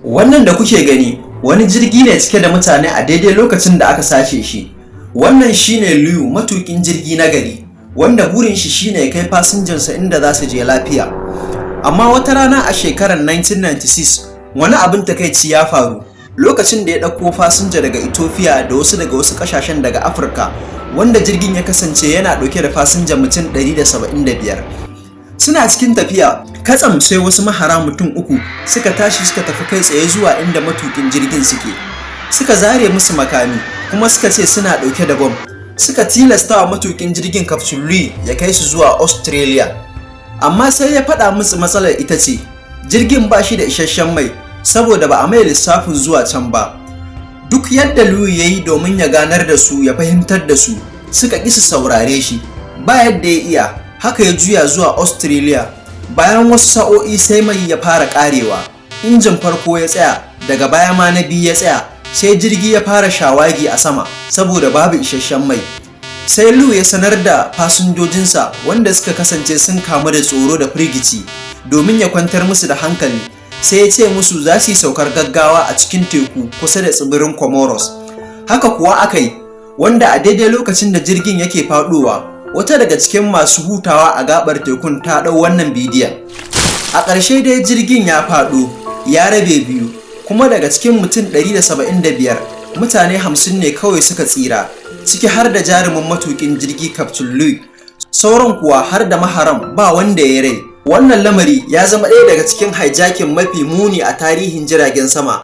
Wannan da kuke gani wani jirgi ne cike da mutane a daidai lokacin da aka sace shi. Wannan shine Liu, matukin jirgi na gari, wanda burin shi shine ya kai fasinjansa inda za su je lafiya. Amma wata rana a shekarar 1996, wani abin takaici ya faru lokacin da ya ɗauko fasinja daga Ethiopia da wasu daga wasu ƙasashen daga Afirka, wanda jirgin ya kasance yana ɗauke da fasinja mutum 175. Suna cikin tafiya, katsam sai wasu mahara mutum uku suka tashi suka tafi kai tsaye zuwa inda matukin jirgin suke. Suka zare musu makami kuma suka ce suna ɗauke da bom. Suka tilasta wa matukin jirgin Captain Lee ya kai su zuwa Australia. Amma sai ya faɗa musu matsalar ita ce, jirgin ba shi da isasshen mai saboda ba a mai lissafin zuwa can ba. Duk yadda Liu ya yi domin ya ganar da su ya fahimtar da su, suka ƙi su saurare shi. Ba yadda ya iya, haka ya juya zuwa Australia. Bayan wasu sa'o'i sai mai ya fara ƙarewa. Injin farko ya tsaya, daga baya ma na biyu ya tsaya, sai jirgi ya fara shawagi a sama saboda babu isasshen mai. Sai Liu ya sanar da fasinjojinsa wanda suka kasance sun kamu da tsoro da firgici domin ya kwantar musu da hankali. Sai ya ce musu za su yi saukar gaggawa a cikin teku kusa da tsibirin Comoros. Haka kuwa aka yi, wanda a daidai lokacin da jirgin yake faɗowa, wata daga cikin masu hutawa a gabar tekun ta ɗau wannan bidiyon. A ƙarshe dai jirgin ya faɗo, ya rabe biyu, kuma daga cikin mutum 175, mutane 50 ne kawai suka tsira, ciki har da jarumin matukin jirgi Captain Lee. Sauran kuwa har da maharam ba wanda ya rai. Wannan lamari ya zama ɗaya daga cikin hijacking mafi muni a tarihin jiragen sama.